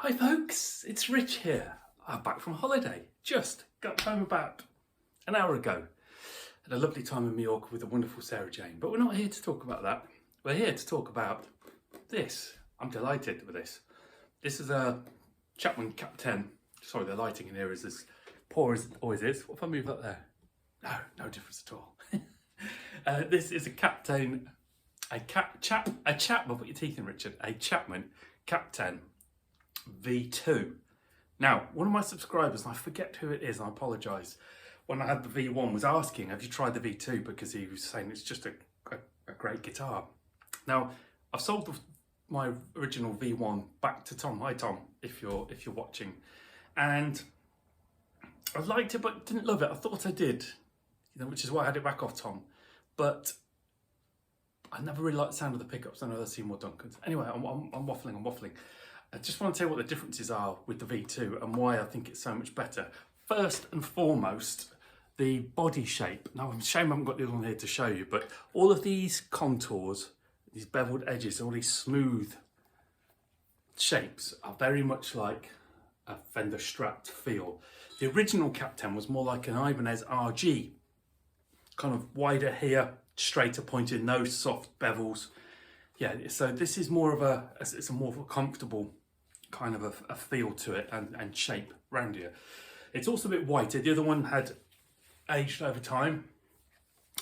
Hi folks, it's Rich here. I'm back from holiday. Just got home about an hour ago. Had a lovely time in Mallorca with the wonderful Sarah Jane. But we're not here to talk about that. We're here to talk about this. I'm delighted with this. This is a Chapman Cap 10. Sorry, the lighting in here is as poor as it always is. What if I move that there? No difference at all. This is a Cap 10, Chapman, put your teeth in, Richard. A Chapman Cap 10 V2. Now, one of my subscribers, and I forget who it is, and I apologise, when I had the V1 was asking, have you tried the V2? Because he was saying it's just a great guitar. Now, I've sold my original V1 back to Tom. Hi Tom, if you're watching. And I liked it, but didn't love it. I thought I did, which is why I had it back off Tom. But I never really liked the sound of the pickups. I know there's Seymour Duncan's. Anyway, I'm waffling. I just want to tell you what the differences are with the V2 and why I think it's so much better. First and foremost, the body shape. Now, I'm ashamed I haven't got the other one here to show you, but all of these contours, these beveled edges, all these smooth shapes are very much like a Fender Strat feel. The original Cap 10 was more like an Ibanez RG, kind of wider here, straighter pointed nose, soft bevels. Yeah, so this is more of it's a more comfortable kind of a feel to it and shape round here. It's also a bit whiter. The other one had aged over time.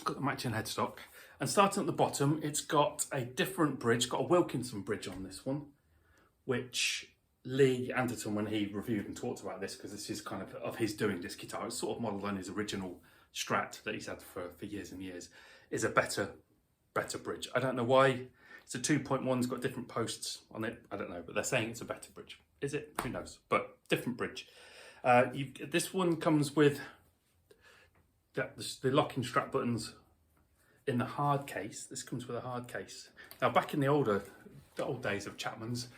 Got the matching headstock. And starting at the bottom, it's got a different bridge, got a Wilkinson bridge on this one, which Lee Anderton, when he reviewed and talked about this, because this is kind of his doing this guitar, it's sort of modelled on his original Strat that he's had for years and years, is a better bridge. I don't know why. It's a 2.1, it's got different posts on it. I don't know, but they're saying it's a better bridge. Is it? Who knows? But different bridge. This one comes with the locking strap buttons in the hard case. This comes with a hard case. Now, back in the old days of Chapman's,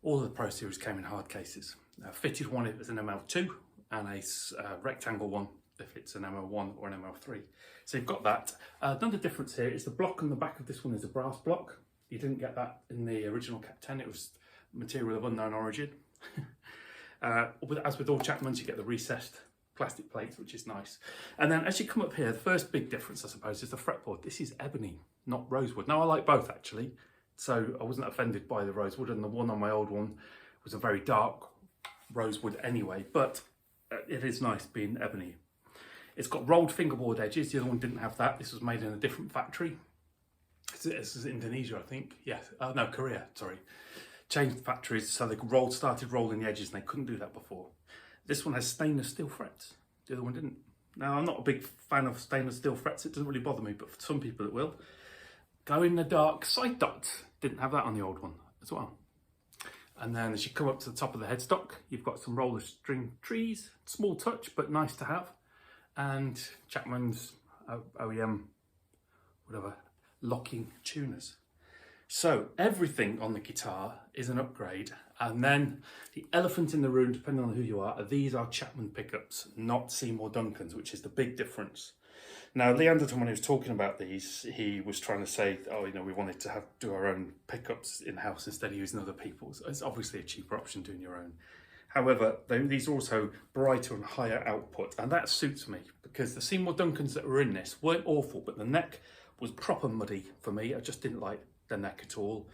all of the Pro Series came in hard cases. Fitted one if it's an ML2 and a rectangle one if it's an ML1 or an ML3. So you've got that. Another difference here is the block on the back of this one is a brass block. You didn't get that in the original Cap 10. It was material of unknown origin. As with all Chapmans, you get the recessed plastic plates, which is nice. And then as you come up here, the first big difference, I suppose, is the fretboard. This is ebony, not rosewood. Now, I like both, actually. So I wasn't offended by the rosewood, and the one on my old one was a very dark rosewood anyway, but it is nice being ebony. It's got rolled fingerboard edges. The other one didn't have that. This was made in a different factory. This is Indonesia, I think. Yes, no, Korea, sorry. Changed factories, so they started rolling the edges, and they couldn't do that before. This one has stainless steel frets. The other one didn't. Now, I'm not a big fan of stainless steel frets. It doesn't really bother me, but for some people it will. Glow in the dark side dots. Didn't have that on the old one as well. And then as you come up to the top of the headstock, you've got some roller string trees. Small touch, but nice to have. And Chapman's OEM, whatever, locking tuners. So everything on the guitar is an upgrade. And then the elephant in the room, depending on who you are, these are Chapman pickups, not Seymour Duncan's, which is the big difference. Now, Lee Anderton, when he was talking about these, he was trying to say, we wanted to do our own pickups in-house instead of using other people's. It's obviously a cheaper option doing your own. However, these are also brighter and higher output, and that suits me because the Seymour Duncans that were in this weren't awful, but the neck was proper muddy for me. I just didn't like the neck at all.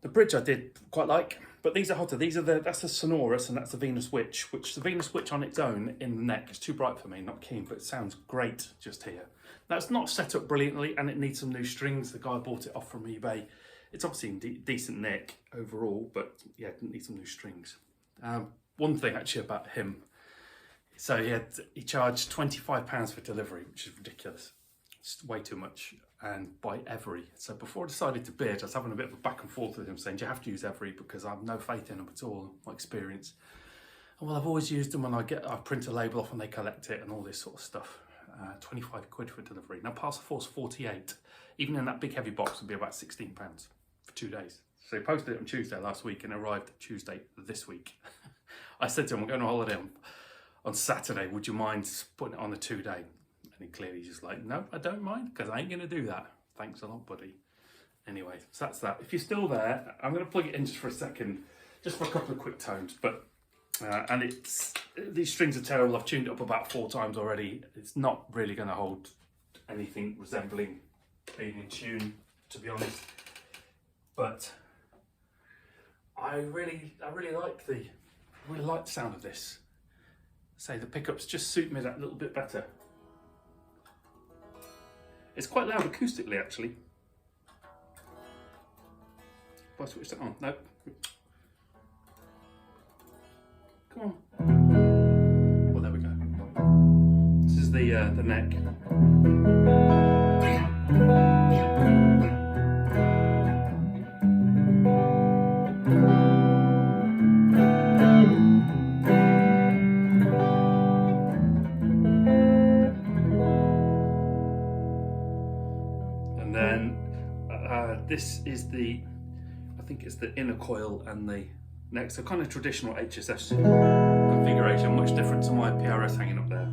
The bridge I did quite like, but these are hotter. That's the Sonorous and that's the Venus Witch, which the Venus Witch on its own in the neck is too bright for me, not keen, but it sounds great just here. Now, it's not set up brilliantly and it needs some new strings. The guy bought it off from eBay. It's obviously in decent nick overall, but yeah, it didn't need some new strings. One thing actually about him, so he charged £25 for delivery, which is ridiculous. It's way too much, and by Every. So before I decided to bid, I was having a bit of a back and forth with him saying, do you have to use Every? Because I have no faith in them at all, my experience. And well, I've always used them when I print a label off and they collect it and all this sort of stuff. 25 quid for delivery. Now parcel force 48. Even in that big heavy box would be about £16 for 2 days. So he posted it on Tuesday last week and arrived Tuesday this week. I said to him, I'm going on holiday on Saturday. Would you mind putting it on a 2-day? And he clearly just like, no, I don't mind because I ain't going to do that. Thanks a lot, buddy. Anyway, so that's that. If you're still there, I'm going to plug it in just for a second just for a couple of quick tones. But and it's, these strings are terrible. I've tuned it up about 4 times already. It's not really going to hold anything resembling being in tune, to be honest. But I really like the sound of this. Say the pickups just suit me that little bit better. It's quite loud acoustically, actually. If I switch that on, nope. Come on. Well, there we go. This is the neck. And then this is the, I think it's the inner coil and the neck, so kind of traditional HSS configuration, much different to my PRS hanging up there.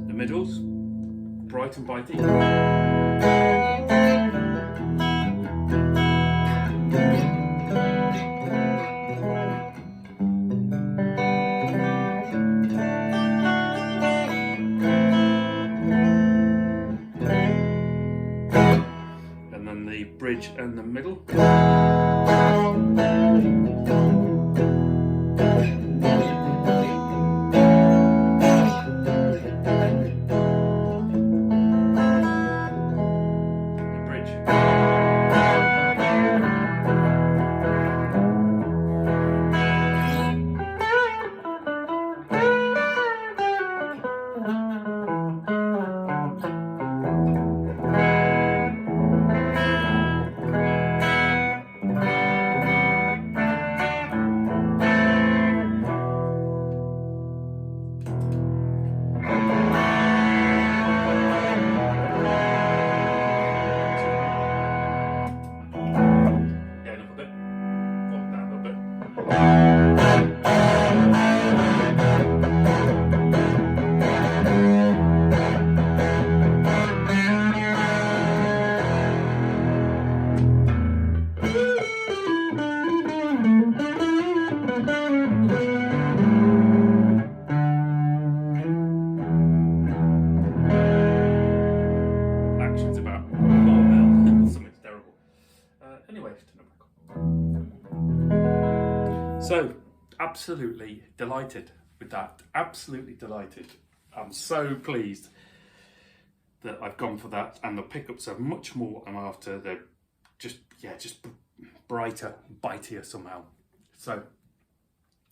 The middles, bright and bitey. And then the bridge and the middle. So, absolutely delighted with that. Absolutely delighted. I'm so pleased that I've gone for that, and the pickups are much more I'm after. They're just brighter, bitier somehow. So,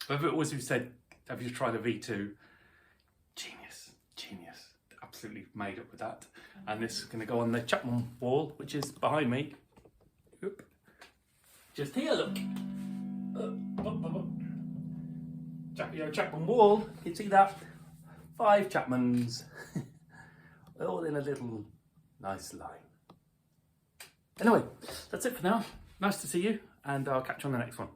whoever it was who said, have you tried a V2? Genius. Absolutely made up with that. And this is going to go on the Chapman wall, which is behind me. Oop. Just here, look. Chapman wall, you can see that. 5 Chapmans, all in a little nice line. Anyway, that's it for now. Nice to see you, and I'll catch you on the next one.